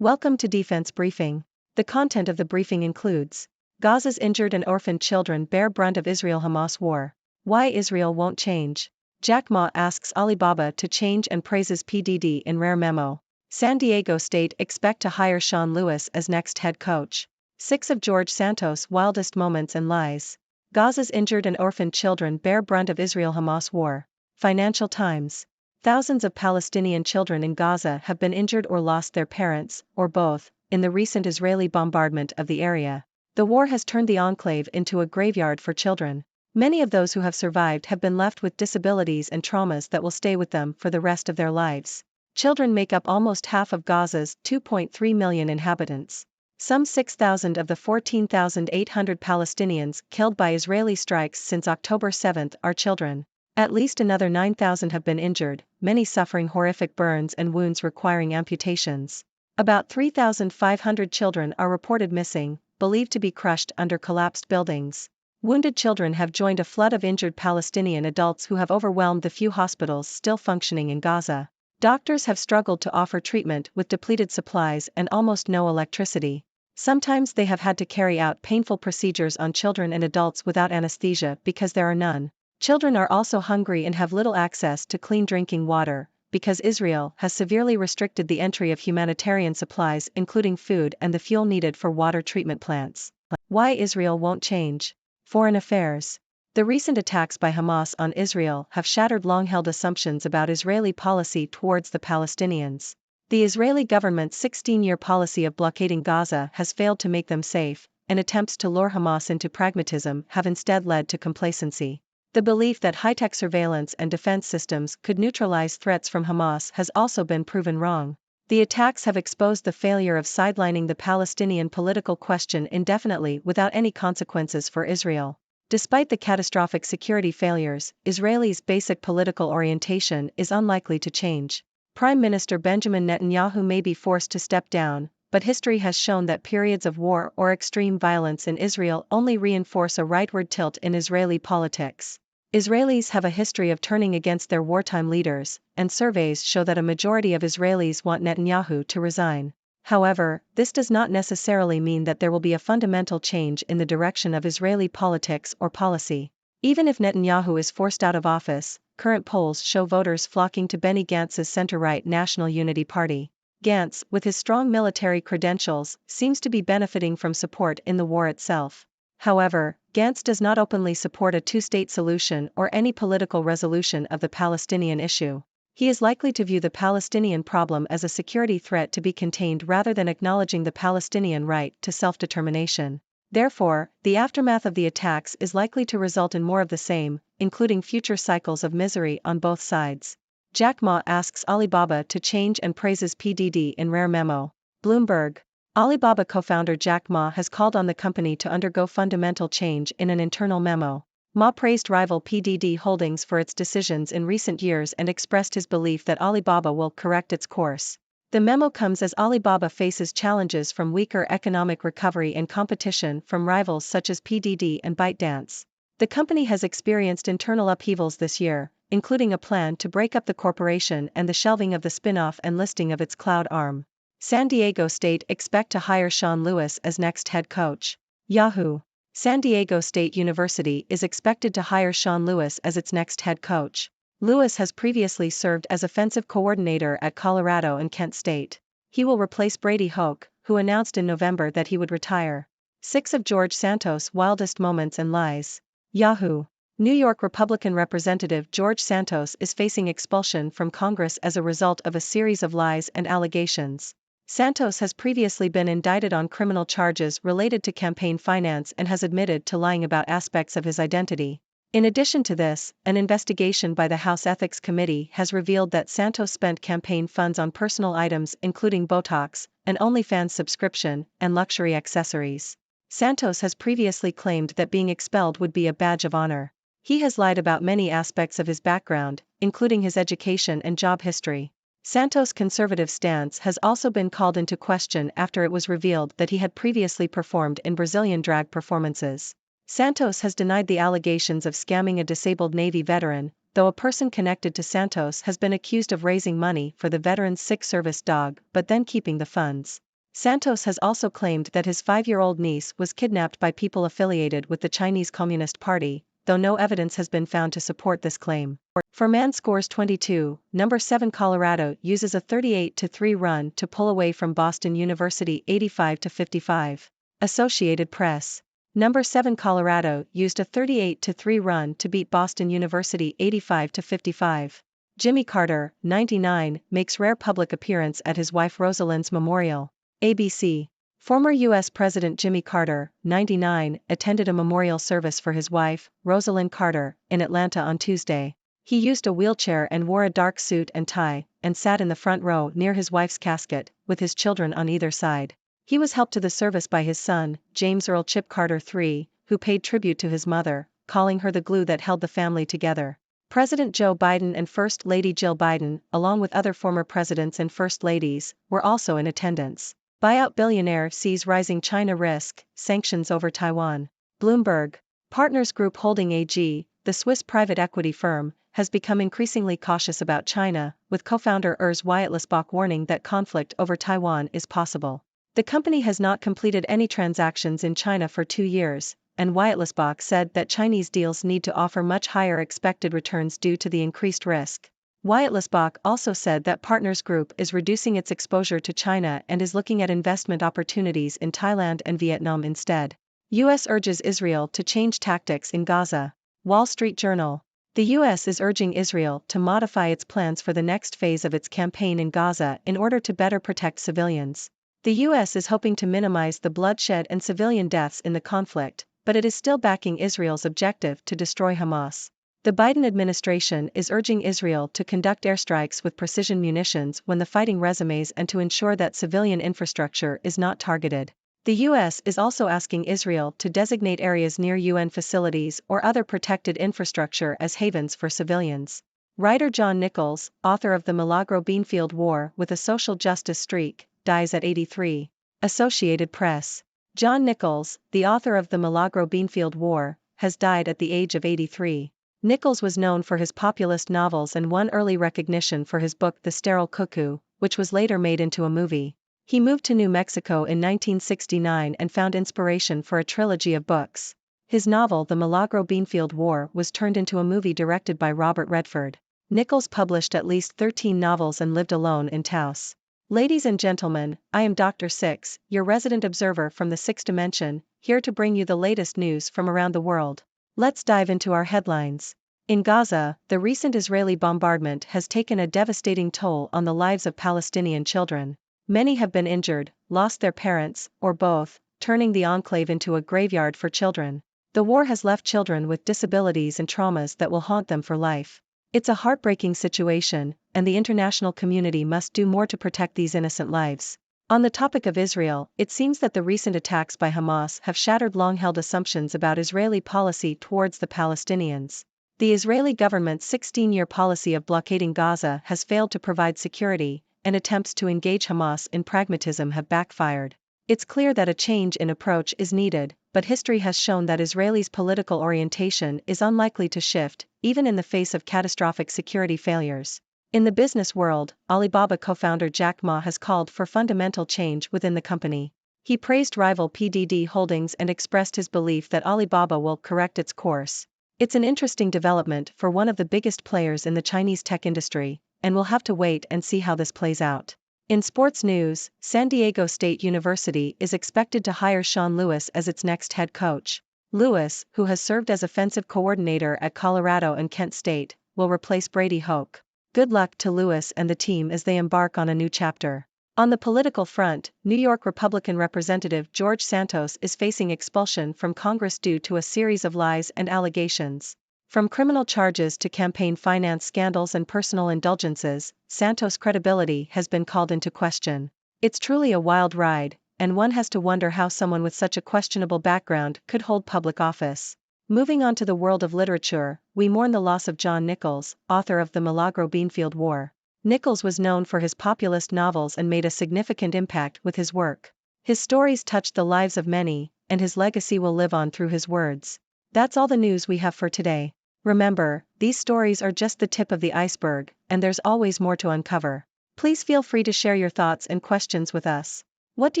Welcome to Defense Briefing. The content of the briefing includes: Gaza's injured and orphaned children bear brunt of Israel-Hamas war. Why Israel won't change. Jack Ma asks Alibaba to change and praises PDD in rare memo. San Diego State expect to hire Sean Lewis as next head coach. 6 of George Santos' wildest moments and lies. Gaza's injured and orphaned children bear brunt of Israel-Hamas war. Financial Times. Thousands of Palestinian children in Gaza have been injured or lost their parents, or both, in the recent Israeli bombardment of the area. The war has turned the enclave into a graveyard for children. Many of those who have survived have been left with disabilities and traumas that will stay with them for the rest of their lives. Children make up almost half of Gaza's 2.3 million inhabitants. Some 6,000 of the 14,800 Palestinians killed by Israeli strikes since October 7 are children. At least another 9,000 have been injured, many suffering horrific burns and wounds requiring amputations. About 3,500 children are reported missing, believed to be crushed under collapsed buildings. Wounded children have joined a flood of injured Palestinian adults who have overwhelmed the few hospitals still functioning in Gaza. Doctors have struggled to offer treatment with depleted supplies and almost no electricity. Sometimes they have had to carry out painful procedures on children and adults without anesthesia because there are none. Children are also hungry and have little access to clean drinking water, because Israel has severely restricted the entry of humanitarian supplies including food and the fuel needed for water treatment plants. Why Israel won't change. Foreign Affairs. The recent attacks by Hamas on Israel have shattered long-held assumptions about Israeli policy towards the Palestinians. The Israeli government's 16-year policy of blockading Gaza has failed to make them safe, and attempts to lure Hamas into pragmatism have instead led to complacency. The belief that high-tech surveillance and defense systems could neutralize threats from Hamas has also been proven wrong. The attacks have exposed the failure of sidelining the Palestinian political question indefinitely without any consequences for Israel. Despite the catastrophic security failures, Israelis' basic political orientation is unlikely to change. Prime Minister Benjamin Netanyahu may be forced to step down, but history has shown that periods of war or extreme violence in Israel only reinforce a rightward tilt in Israeli politics. Israelis have a history of turning against their wartime leaders, and surveys show that a majority of Israelis want Netanyahu to resign. However, this does not necessarily mean that there will be a fundamental change in the direction of Israeli politics or policy. Even if Netanyahu is forced out of office, current polls show voters flocking to Benny Gantz's center-right National Unity Party. Gantz, with his strong military credentials, seems to be benefiting from support in the war itself. However, Gantz does not openly support a two-state solution or any political resolution of the Palestinian issue. He is likely to view the Palestinian problem as a security threat to be contained rather than acknowledging the Palestinian right to self-determination. Therefore, the aftermath of the attacks is likely to result in more of the same, including future cycles of misery on both sides. Jack Ma asks Alibaba to change and praises PDD in rare memo. Bloomberg. Alibaba co-founder Jack Ma has called on the company to undergo fundamental change in an internal memo. Ma praised rival PDD Holdings for its decisions in recent years and expressed his belief that Alibaba will correct its course. The memo comes as Alibaba faces challenges from weaker economic recovery and competition from rivals such as PDD and ByteDance. The company has experienced internal upheavals this year, including a plan to break up the corporation and the shelving of the spin-off and listing of its cloud arm. San Diego State expect to hire Sean Lewis as next head coach. Yahoo! San Diego State University is expected to hire Sean Lewis as its next head coach. Lewis has previously served as offensive coordinator at Colorado and Kent State. He will replace Brady Hoke, who announced in November that he would retire. 6 of George Santos' wildest moments and lies. Yahoo! New York Republican Representative George Santos is facing expulsion from Congress as a result of a series of lies and allegations. Santos has previously been indicted on criminal charges related to campaign finance and has admitted to lying about aspects of his identity. In addition to this, an investigation by the House Ethics Committee has revealed that Santos spent campaign funds on personal items including Botox, an OnlyFans subscription, and luxury accessories. Santos has previously claimed that being expelled would be a badge of honor. He has lied about many aspects of his background, including his education and job history. Santos' conservative stance has also been called into question after it was revealed that he had previously performed in Brazilian drag performances. Santos has denied the allegations of scamming a disabled Navy veteran, though a person connected to Santos has been accused of raising money for the veteran's sick service dog but then keeping the funds. Santos has also claimed that his 5-year-old niece was kidnapped by people affiliated with the Chinese Communist Party, though no evidence has been found to support this claim. For man scores 22, number 7 Colorado uses a 38-3 run to pull away from Boston University 85-55. Associated Press. Number 7 Colorado used a 38-3 run to beat Boston University 85-55. Jimmy Carter, 99, makes rare public appearance at his wife Rosalind's memorial. ABC. Former U.S. President Jimmy Carter, 99, attended a memorial service for his wife, Rosalind Carter, in Atlanta on Tuesday. He used a wheelchair and wore a dark suit and tie, and sat in the front row near his wife's casket, with his children on either side. He was helped to the service by his son, James Earl Chip Carter III, who paid tribute to his mother, calling her the glue that held the family together. President Joe Biden and First Lady Jill Biden, along with other former presidents and first ladies, were also in attendance. Buyout billionaire sees rising China risk, sanctions over Taiwan. Bloomberg. Partners Group Holding AG, the Swiss private equity firm, has become increasingly cautious about China, with co-founder Urs Wiatlesbach warning that conflict over Taiwan is possible. The company has not completed any transactions in China for 2 years, and Wiatlesbach said that Chinese deals need to offer much higher expected returns due to the increased risk. Wiatlesbach also said that Partners Group is reducing its exposure to China and is looking at investment opportunities in Thailand and Vietnam instead. U.S. urges Israel to change tactics in Gaza. Wall Street Journal. The U.S. is urging Israel to modify its plans for the next phase of its campaign in Gaza in order to better protect civilians. The U.S. is hoping to minimize the bloodshed and civilian deaths in the conflict, but it is still backing Israel's objective to destroy Hamas. The Biden administration is urging Israel to conduct airstrikes with precision munitions when the fighting resumes and to ensure that civilian infrastructure is not targeted. The U.S. is also asking Israel to designate areas near UN facilities or other protected infrastructure as havens for civilians. Writer John Nichols, author of The Milagro Beanfield War with a social justice streak, dies at 83. Associated Press. John Nichols, the author of The Milagro Beanfield War, has died at the age of 83. Nichols was known for his populist novels and won early recognition for his book The Sterile Cuckoo, which was later made into a movie. He moved to New Mexico in 1969 and found inspiration for a trilogy of books. His novel The Milagro Beanfield War was turned into a movie directed by Robert Redford. Nichols published at least 13 novels and lived alone in Taos. Ladies and gentlemen, I am Dr. Six, your resident observer from the sixth dimension, here to bring you the latest news from around the world. Let's dive into our headlines. In Gaza, the recent Israeli bombardment has taken a devastating toll on the lives of Palestinian children. Many have been injured, lost their parents, or both, turning the enclave into a graveyard for children. The war has left children with disabilities and traumas that will haunt them for life. It's a heartbreaking situation, and the international community must do more to protect these innocent lives. On the topic of Israel, it seems that the recent attacks by Hamas have shattered long-held assumptions about Israeli policy towards the Palestinians. The Israeli government's 16-year policy of blockading Gaza has failed to provide security, and attempts to engage Hamas in pragmatism have backfired. It's clear that a change in approach is needed, but history has shown that Israelis' political orientation is unlikely to shift, even in the face of catastrophic security failures. In the business world, Alibaba co-founder Jack Ma has called for fundamental change within the company. He praised rival PDD Holdings and expressed his belief that Alibaba will correct its course. It's an interesting development for one of the biggest players in the Chinese tech industry, and we'll have to wait and see how this plays out. In sports news, San Diego State University is expected to hire Sean Lewis as its next head coach. Lewis, who has served as offensive coordinator at Colorado and Kent State, will replace Brady Hoke. Good luck to Lewis and the team as they embark on a new chapter. On the political front, New York Republican Representative George Santos is facing expulsion from Congress due to a series of lies and allegations. From criminal charges to campaign finance scandals and personal indulgences, Santos' credibility has been called into question. It's truly a wild ride, and one has to wonder how someone with such a questionable background could hold public office. Moving on to the world of literature, we mourn the loss of John Nichols, author of The Milagro Beanfield War. Nichols was known for his populist novels and made a significant impact with his work. His stories touched the lives of many, and his legacy will live on through his words. That's all the news we have for today. Remember, these stories are just the tip of the iceberg, and there's always more to uncover. Please feel free to share your thoughts and questions with us. What do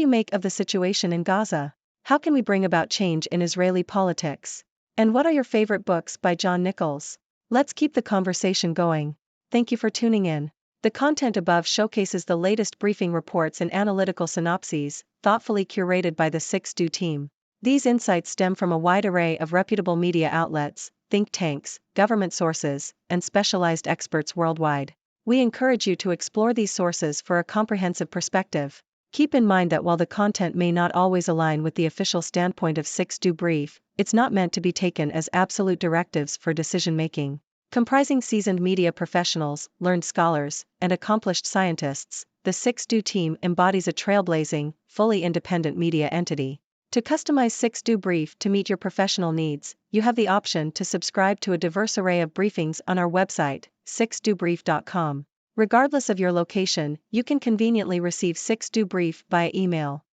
you make of the situation in Gaza? How can we bring about change in Israeli politics? And what are your favorite books by John Nichols? Let's keep the conversation going. Thank you for tuning in. The content above showcases the latest briefing reports and analytical synopses, thoughtfully curated by the 6Do team. These insights stem from a wide array of reputable media outlets, think tanks, government sources, and specialized experts worldwide. We encourage you to explore these sources for a comprehensive perspective. Keep in mind that while the content may not always align with the official standpoint of 6Do Brief, it's not meant to be taken as absolute directives for decision-making. Comprising seasoned media professionals, learned scholars, and accomplished scientists, the 6Do team embodies a trailblazing, fully independent media entity. To customize 6Do Brief to meet your professional needs, you have the option to subscribe to a diverse array of briefings on our website, 6dobrief.com. Regardless of your location, you can conveniently receive 6Do Brief via email.